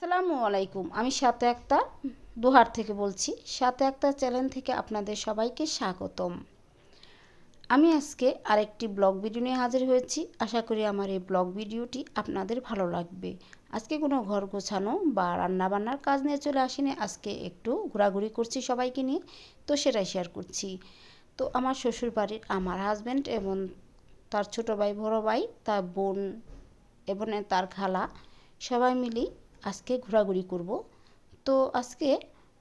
আসসালামু আলাইকুম। আমি সাথে একটা দোহার থেকে বলছি। সাথে একটা চ্যানেল থেকে আপনাদের সবাইকে স্বাগতম। আমি আজকে আরেকটি ব্লগ ভিডিও নিয়ে হাজির হয়েছি। আশা করি আমার এই ব্লগ ভিডিওটি আপনাদের ভালো লাগবে। আজকে কোনো ঘর গোছানো বা রান্নাবান্নার কাজ নিয়ে চলে আসিনি। আজকে একটু ঘোরাঘুরি করছি সবাইকে নিয়ে, তো সেটাই শেয়ার করছি। তো আমার শ্বশুর বাড়ির আমার হাজব্যান্ড এবং তার ছোটো ভাই, বড় ভাই, তার বোন এবং তার খালা সবাই মিলেই আজকে ঘোরাঘুরি করব। তো আজকে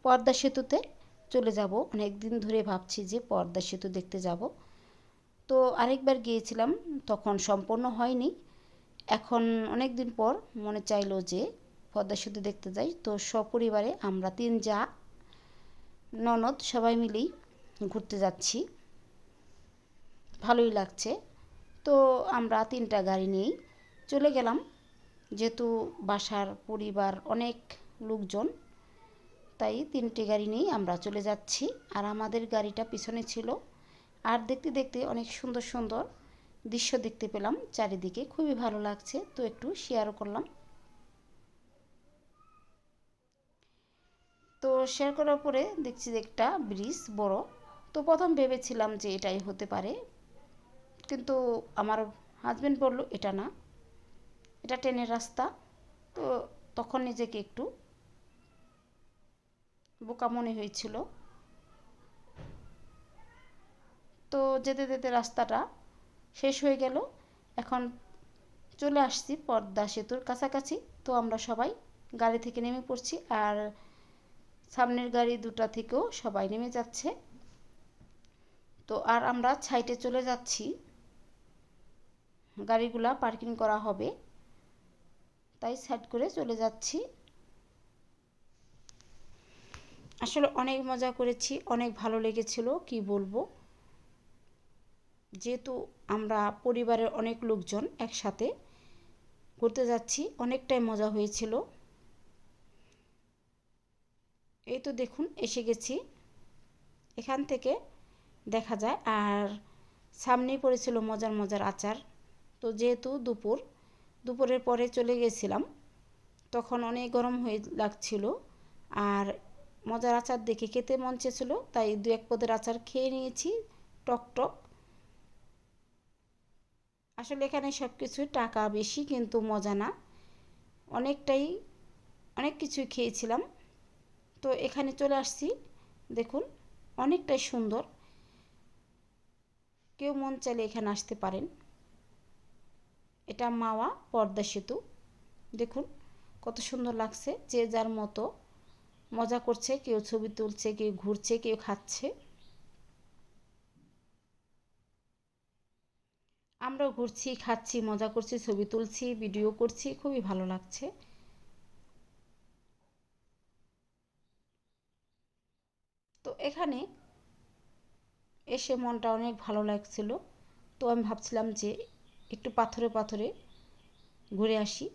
পদ্মা সেতুতে চলে যাব। অনেক দিন ধরে ভাবছি যে পদ্মা সেতু দেখতে যাব। তো আরেকবার গিয়েছিলাম, তখন সম্পূর্ণ হয়নি। এখন অনেক দিন পর মনে চাইলো যে পদ্মা সেতু দেখতে যাই। তো সপরিবারে আমরা তিন যা ননদ সবাই মিলেই ঘুরতে যাচ্ছি। ভালোই লাগছে। তো আমরা তিনটা গাড়ি নিয়েই চলে গেলাম, যেহেতু বাসার পরিবার অনেক লোকজন, তাই তিনটে গাড়ি নিয়েই আমরা চলে যাচ্ছি। আর আমাদের গাড়িটা পিছনে ছিল। আর দেখতে দেখতে অনেক সুন্দর সুন্দর দৃশ্য দেখতে পেলাম চারিদিকে, খুবই ভালো লাগছে। তো একটু শেয়ারও করলাম। তো শেয়ার করার পরে দেখছি যে একটা ব্রিজ বড়। তো প্রথম ভেবেছিলাম যে এটাই হতে পারে, কিন্তু আমার হাজব্যান্ড বলল এটা না, এটা ট্রেনের রাস্তা। তো তখন নিজেকে একটু বোকা মনে হয়েছিল। তো যেতে যেতে রাস্তাটা শেষ হয়ে গেল। এখন চলে আসছি পদ্মা সেতুর কাছাকাছি। তো আমরা সবাই গাড়ি থেকে নেমে পড়ছি, আর সামনের গাড়ি দুটা থেকেও সবাই নেমে যাচ্ছে। তো আর আমরা সাইডে চলে যাচ্ছি, গাড়িগুলা পার্কিং করা হবে, তাই সাইড করে চলে যাচ্ছি। আসলে অনেক মজা করেছি, অনেক ভালো লেগেছিল, কি বলবো। যেহেতু আমরা পরিবারের অনেক লোকজন একসাথে ঘুরতে যাচ্ছি, অনেকটাই মজা হয়েছিল। এই তো দেখুন এসে গেছি। এখান থেকে দেখা যায়। আর সামনেই পড়েছিল মজার মজার আচার। তো যেহেতু দুপুরের পরে চলে গেছিলাম, তখন অনেক গরম হয়ে লাগছিল। আর মজার আচার দেখে খেতে মন চেয়েছিল, তাই দু এক পদের আচার খেয়ে নিয়েছি। টক টক। আসলে এখানে সব কিছু টাকা বেশি, কিন্তু মজা না। অনেকটাই অনেক কিছুই খেয়েছিলাম। তো এখানে চলে আসছি, দেখুন অনেকটাই সুন্দর। কেউ মন চাইলে এখানে আসতে পারেন। এটা মাওয়া পদ্মা সেতু। দেখুন কত সুন্দর লাগছে। যে যার মতো মজা করছে, কেউ ছবি তুলছে, কেউ ঘুরছে, কেউ খাচ্ছে। আমরাও ঘুরছি, খাচ্ছি, মজা করছি, ছবি তুলছি, ভিডিও করছি, খুবই ভালো লাগছে। তো এখানে এসে মনটা অনেক ভালো লাগছিল। তো আমি ভাবছিলাম যে একটু পাথরে পাথরে ঘুরে আসি।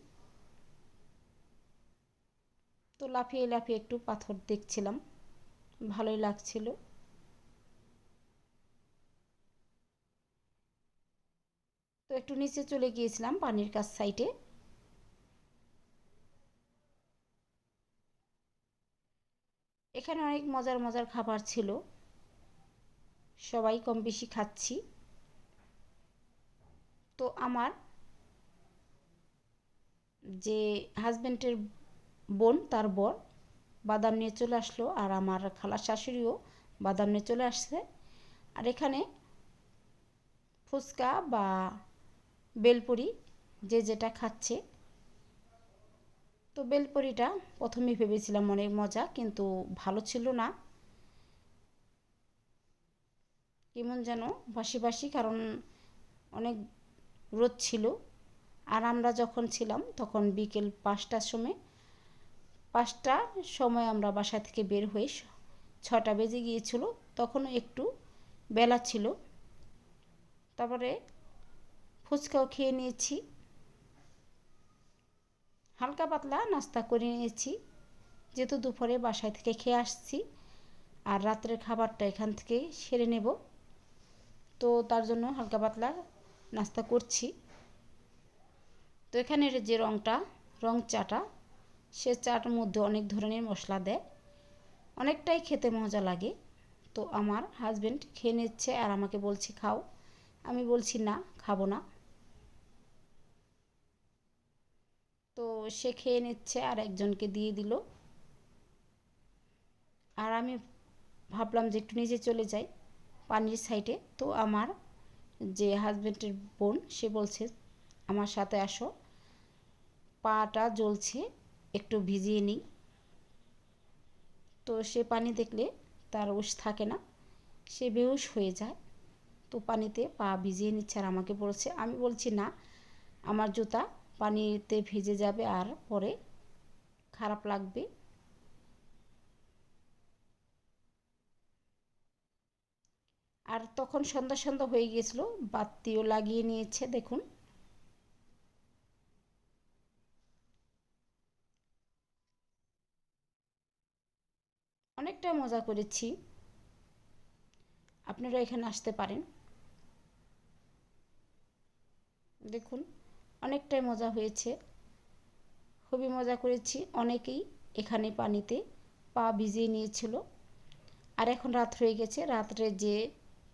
তো লাফিয়ে লাফিয়ে একটু পাথর দেখছিলাম, ভালোই লাগছিল। তো একটু নিচে চলে গিয়েছিলাম পানির কাছ সাইডে। এখানে অনেক মজার মজার খাবার ছিল, সবাই কম বেশি খাচ্ছি। তো আমার যে হাজব্যান্ডের বোন, তার বর বাদাম নিয়ে চলে আসলো, আর আমার খালার শাশুড়িও বাদাম নিয়ে চলে আসছে। আর এখানে ফুচকা বা বেলপুরি যে যেটা খাচ্ছে। তো বেলপুরিটা প্রথমে ভেবেছিলাম অনেক মজা, কিন্তু ভালো ছিল না, কেমন যেন বাসি বাসি, কারণ অনেক রোদ ছিল। আর আমরা যখন ছিলাম তখন বিকেল 5টার সময়, 5টার সময় আমরা বাসা থেকে বের হয়ে 6টা বেজে গিয়েছিল। তখনও একটু বেলা ছিল। তারপরে ফুচকাও খেয়ে নিয়েছি, হালকা পাতলা নাস্তা করে নিয়েছি, যেহেতু দুপুরে বাসায় থেকে খেয়ে আসছি। আর রাত্রের খাবারটা এখান থেকে সেরে নেব, তো তার জন্য হালকা পাতলা নাস্তা করছি। তো এখানের যে রং চাটা, সে চাটার মধ্যে অনেক ধরনের মশলা দেয়, অনেকটাই খেতে মজা লাগে। তো আমার হাজব্যান্ড খেয়ে নিচ্ছে আর আমাকে বলছে খাও। আমি বলছি না, খাবো না। তো সে খেয়ে নিচ্ছে আর একজনকে দিয়ে দিল। আর আমি ভাবলাম যে একটু নিচে চলে যাই পানির সাইডে। তো আমার যে হাজব্যান্ডের বোন সে বলছে আমার সাথে আসো, পাটা জ্বলছে, একটু ভিজিয়ে নিই। তো সে পানি দেখলে তার হুঁশ থাকে না, সে বেহুশ হয়ে যায়। তো পানিতে পা ভিজিয়ে নিচ্ছে আর আমাকে বলছে। আমি বলছি না, আমার জুতা পানিতে ভিজে যাবে আর পরে খারাপ লাগবে। আর তখন সন্ধ্যা সন্ধ্যা হয়ে গিয়েছিল, বাতিও লাগিয়ে নিয়েছে দেখুন। অনেকটা মজা করেছি, আপনারা এখানে আসতে পারেন। দেখুন অনেকটাই মজা হয়েছে, খুবই মজা করেছি। অনেকেই এখানে পানিতে পা ভিজিয়ে নিয়েছিল। আর এখন রাত হয়ে গেছে, রাত্রে যে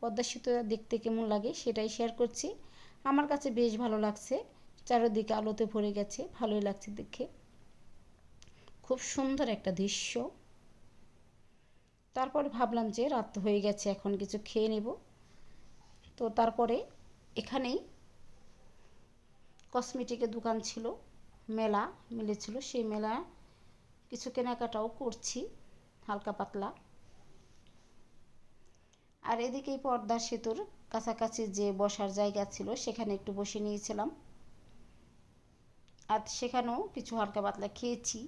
পদ্মা সেতু দেখতে কেমন লাগে সেটাই শেয়ার করছি। আমার কাছে বেশ ভালো লাগছে, চারিদিকে আলোতে ভরে গেছে, ভালোই লাগছে দেখে, খুব সুন্দর একটা দৃশ্য। তারপরে ভাবলাম যে রাত হয়ে গেছে, এখন কিছু খেয়ে নেব। তো তারপরে এখানেই কসমেটিকের দোকান ছিল, মেলা মিলেছিল, সেই মেলা কিছু কেনাকাটাও করছি হালকা পাতলা। আর এদিকেই পদ্মা সেতুর কাছাকাছি যে বসার জায়গা ছিল সেখানে একটু বসে নিয়েছিলাম, আর সেখানেও কিছু হালকা পাতলা খেয়েছি।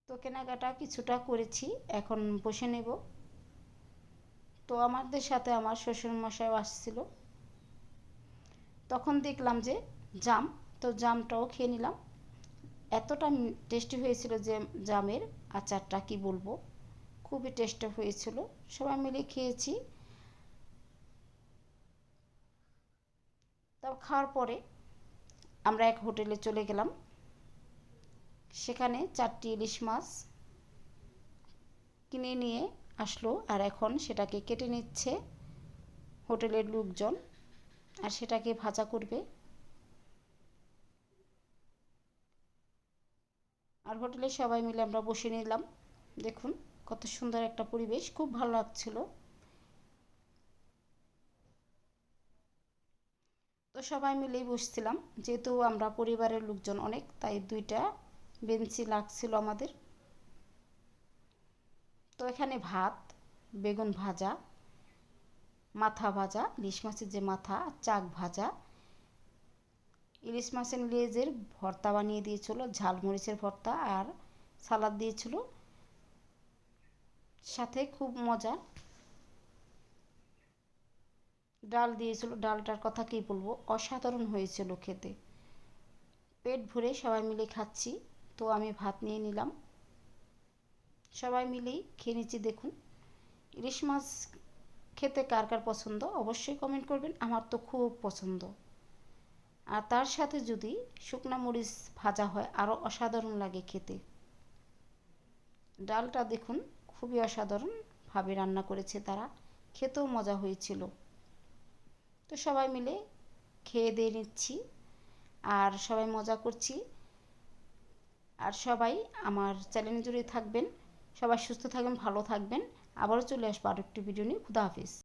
তো কেনাকাটা কিছুটা করেছি, এখন বসে নেব। তো আমাদের সাথে আমার শ্বশুরমশাইও আসছিল। তখন দেখলাম যে জাম, তো জামটাও খেয়ে নিলাম। এতটা টেস্টি হয়েছিল যে জামের আচারটা কি বলবো, খুবই টেস্টি হয়েছিল, সবাই মিলে খেয়েছি। তারপর খাওয়ার পরে আমরা এক হোটেলে চলে গেলাম, সেখানে 4টি ইলিশ মাছ কিনে নিয়ে আসলো আর এখন সেটাকে কেটে নিচ্ছে হোটেলের লোকজন, আর সেটাকে ভাজা করবে। আর হোটেলে সবাই মিলে আমরা বসে নিলাম। দেখুন কত সুন্দর একটা পরিবেশ, খুব ভালো লাগছিল। তো সবাই মিলেই বসছিলাম, যেহেতু আমরা পরিবারের লোকজন অনেক, তাই 2টা বেঞ্চি লাগছিল আমাদের। তো এখানে ভাত, বেগুন ভাজা, মাথা ভাজা, ইলিশ মাছের যে মাথা, চাক ভাজা, ইলিশ মাছের লেজের ভর্তা বানিয়ে দিয়েছিল, ঝালমরিচের ভর্তা, আর সালাদ দিয়েছিল সাথে, খুব মজা। ডাল দিয়েছিল, ডালটার কথা কী বলবো, অসাধারণ হয়েছিল খেতে। পেট ভরে সবাই মিলে খাচ্ছি। তো আমি ভাত নিয়ে নিলাম, সবাই মিলেই খেয়ে নিচ্ছি। দেখুন ইলিশ মাছ খেতে কার কার পছন্দ অবশ্যই কমেন্ট করবেন, আমার তো খুব পছন্দ। আর তার সাথে যদি শুকনো মরিচ ভাজা হয় আরও অসাধারণ লাগে খেতে। ডালটা দেখুন খুবই অসাধারণভাবে রান্না করেছে তারা, খেতেও মজা হয়েছিল। তো সবাই মিলে খেয়ে দিয়ে নিচ্ছি আর সবাই মজা করছি। আর সবাই আমার চ্যানেল জুড়ে থাকবেন, সবাই সুস্থ থাকবেন, ভালো থাকবেন। আবারও চলে আসবো আরেকটি ভিডিও নিয়ে। খুদা হাফিজ।